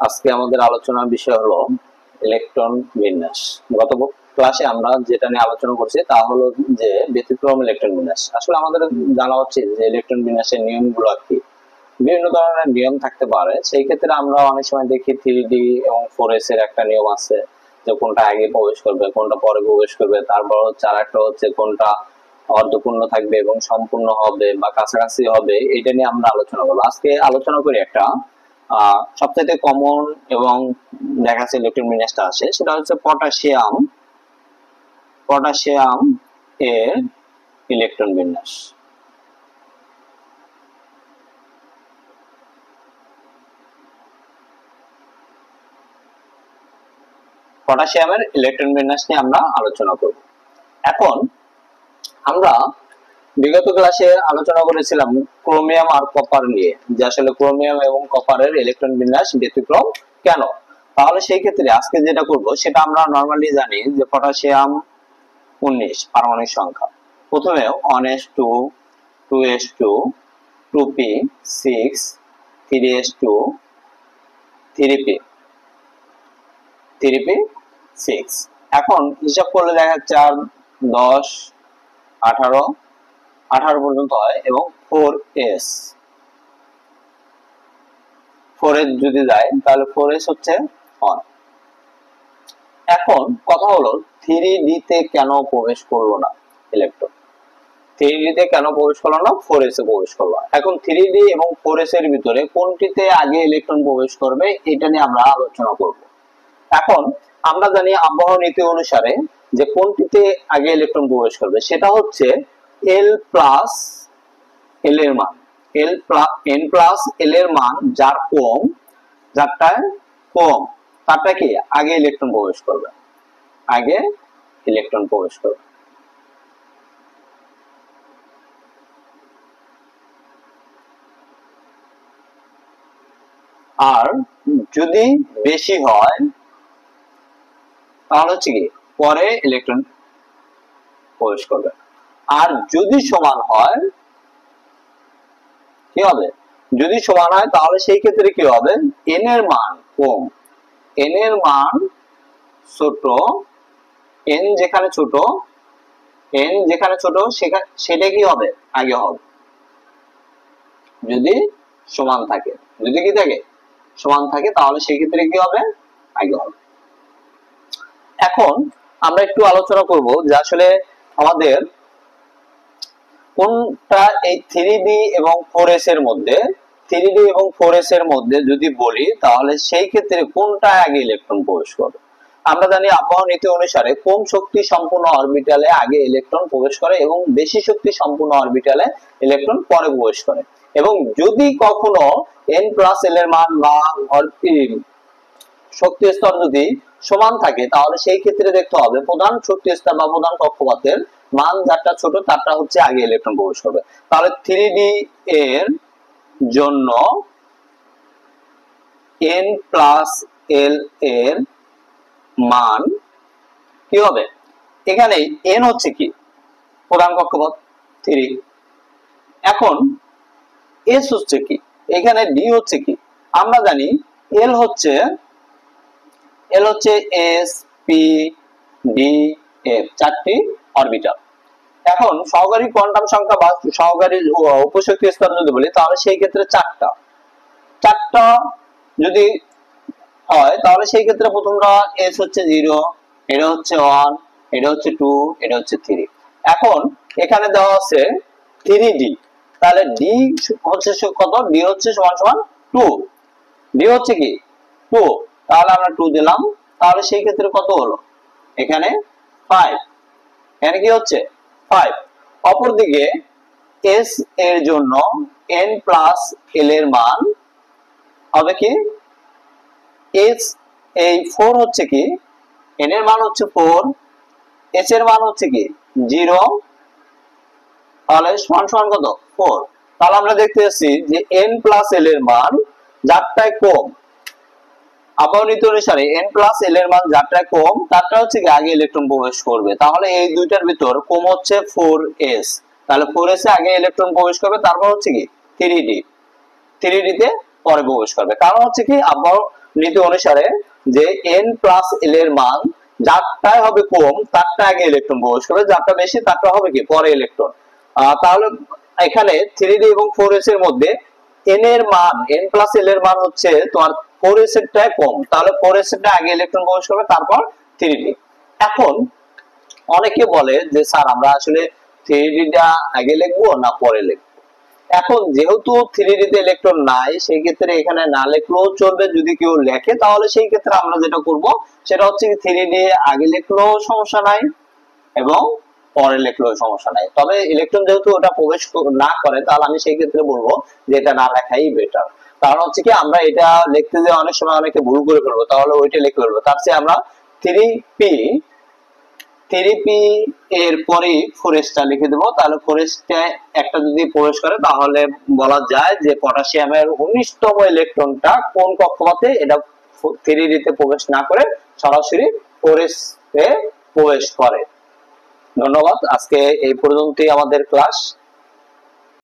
আজকে আমাদের আলোচনার বিষয় হলো ইলেকট্রন বিন্যাস। গত ক্লাসে আমরা যেটা নিয়ে আলোচনা করছি তা হলো যে ব্যতিক্রম ইলেকট্রন বিন্যাস। আসলে আমাদের জানা উচিত যে ইলেকট্রন বিন্যাসের নিয়মগুলো কি। বিভিন্ন ধরনের নিয়ম থাকতে পারে, সেই ক্ষেত্রে আমরা অনেক সময় দেখি 3D এবং 4S এর একটা নিয়ম আছে যে কোনটা আগে প্রবেশ করবে কোনটা পরে প্রবেশ করবে, তারপর হচ্ছে আরেকটা হচ্ছে কোনটা অর্ধপূর্ণ থাকবে এবং সম্পূর্ণ হবে বা কাছাকাছি হবে। এটা নিয়ে আমরা আলোচনা করবো। আজকে আলোচনা করি একটা সবচেয়ে কমন এবং দেখা যাচ্ছে ইলেকট্রন বিন্যাসটা আসে, সেটা হচ্ছে পটাশিয়াম এর ইলেকট্রন বিন্যাস। পটাশিয়ামের ইলেকট্রন বিন্যাস নিয়ে আমরা আলোচনা করব। এখন আমরা বিগত ক্লাসে আলোচনা করেছিলাম ক্রোমিয়াম আর কপার নিয়ে, যে আসলে ক্রোমিয়াম এবং কপারের ইলেকট্রন বিন্যাস ব্যতিক্রম কেন। তাহলে সেই ক্ষেত্রে আজকে যেটা করব সেটা আমরা নরমালি জানি যে পটাশিয়াম 19 পারমাণবিক সংখ্যা। প্রথমে 1s2 2s2 2p 6 3s2 3p 6। এখন হিসাব করলে দেখা যাচ্ছে 10 18 পর্যন্ত হয় এবং 4s যদি যায় তাহলে 4s হচ্ছে 1। এখন কথা হলো 3d তে কেন প্রবেশ করলো না ইলেকট্রন, 3d তে কেন প্রবেশ করলো না, 4s এ প্রবেশ করলো। এখন 3d এবং 4s এর ভিতরে কোনটিতে আগে ইলেকট্রন প্রবেশ করবে এটা নিয়ে আমরা আলোচনা করব। এখন আমরা জানি আবহাওয়া নীতি অনুসারে যে কোনটিতে আগে ইলেকট্রন প্রবেশ করবে সেটা হচ্ছে l প্লাস l এর মান, n প্লাস l এর মান যার কম, যারটায় কম তারটা কি আগে ইলেকট্রন প্রবেশ করবে, আগে ইলেকট্রন প্রবেশ করবে। আর যদি বেশি হয় তাহলে হচ্ছে কি পরে ইলেকট্রন প্রবেশ করবে। আর যদি সমান হয় কি হবে, যদি সমান হয় তাহলে সেই ক্ষেত্রে কি হবে, n এর মান কম, n এর মান ছোট, n যেখানে ছোট সেটা কি হবে আগে হবে যদি সমান থাকে, যদি কি থাকে সমান থাকে তাহলে সেই ক্ষেত্রে কি হবে আগে হবে। এখন আমরা একটু আলোচনা করব যে আসলে আমাদের কোনটা এই 3d এবং 4s এর মধ্যে, 3d এবং 4s এর মধ্যে যদি বলি তাহলে সেই ক্ষেত্রে কোনটা আগে ইলেকট্রন প্রবেশ করবে। আমরা জানি আবহাওয়া নীতি অনুসারে কম শক্তি সম্পন্ন অরবিটালে আগে ইলেকট্রন প্রবেশ করে এবং বেশি শক্তি সম্পন্ন অরবিটালে ইলেকট্রন পরে প্রবেশ করে। এবং যদি কখনো n প্লাস l এর মান বা শক্তি স্তর যদি সমান থাকে তাহলে সেই ক্ষেত্রে দেখতে হবে প্রধান শক্তি স্তর বা প্রধান কক্ষপথের মান যারটা ছোট তারটা হচ্ছে আগে ইলেকট্রন প্রবেশ করবে। তাহলে 3d এর জন্য n প্লাস l এর মান কি হবে, এখানে n হচ্ছে কি প্রধান কক্ষপথ 3, এখন s হচ্ছে কি, এখানে d হচ্ছে কি, আমরা জানি l হচ্ছে s p d f চারটি অরবিটাল। এখন সহকারী কোয়ান্টাম সংখ্যা বা সহকারী উপশক্তি স্তর যদি বলি তাহলে সেই ক্ষেত্রে চারটা যদি হয় তাহলে সেই ক্ষেত্রে প্রথমটা s হচ্ছে 0, এটা হচ্ছে 1, এটা হচ্ছে 2, এটা হচ্ছে 3। এখন এখানে দেওয়া আছে 3d, তাহলে d হচ্ছে কত, d হচ্ছে সমান সমান 2, d হচ্ছে কি 2, তাহলে আমরা 2 দিলাম, তাহলে সেই ক্ষেত্রে কত হলো এখানে 5, এখানে কি হচ্ছে 5। অপরদিকে s এর জন্য n প্লাস l এর মান হবে কি, s এই 4 হচ্ছে কি, n এর মান হচ্ছে 4, s এর মান হচ্ছে কি 0, তাহলে সমান সমান কত 4। তাহলে আমরা দেখতে পাচ্ছি যে n প্লাস l এর মান যারটায় কম, আবহাওয়া নীতি অনুসারে n প্লাস l এর মান যারটায় কম তারটা হচ্ছে কি আগে ইলেকট্রন প্রবেশ করবে। তাহলে এই দুইটার ভিতর কম হচ্ছে 4s, তাহলে 4s এ আগে ইলেকট্রন প্রবেশ করবে, তারপর হচ্ছে কি 3d তে পরে প্রবেশ করবে। কারণ হচ্ছে কি আবহাওয়া নীতি অনুসারে যে n+l এর মান যারটাই হবে কম তারটা আগে ইলেকট্রন প্রবেশ করবে, যারটা বেশি তারটা হবে কি পরে ইলেকট্রন। তাহলে এখানে 3d এবং 4s এর মধ্যে n এর মান n+l এর মান হচ্ছে তোমার 4s এরটা কম, তাহলে 4s এরটা আগে ইলেকট্রন প্রবেশ করবে তারপর 3d। এখন অনেকে বলে যে স্যার আমরা আসলে 3d টা আগে লিখবো না পরে লিখবো। এখন যেহেতু 3d তে ইলেকট্রন নাই সেই ক্ষেত্রে এখানে না লিখলেও চলবে, যদি কেউ লেখে তাহলে সেই ক্ষেত্রে আমরা যেটা করব সেটা হচ্ছে 3d আগে লিখলেও সমস্যা নাই এবং পরে লিখলেও সমস্যা নাই, তবে ইলেকট্রন যেহেতু ওটা প্রবেশ না করে তাহলে আমি সেই ক্ষেত্রে বলবো যে এটা না লেখাই বেটার। কারণ হচ্ছে কি আমরা এটা লিখতে যে অনেক সময় অনেকে ভুল করে ফেলবো, তাহলে ওইটা লিখে ফেলবো, তার চেয়ে আমরা 3p এর পরে 4s টা লিখে দেবো। তাহলে 4s টা একটা যদি প্রবেশ করে তাহলে বলা যায় যে পটাশিয়ামের 19তম ইলেকট্রনটা কোন কক্ষপথে, এটা 3d তে প্রবেশ না করে সরাসরি 4s এ প্রবেশ করে। ধন্যবাদ, আজকে এই পর্যন্তই আমাদের ক্লাস।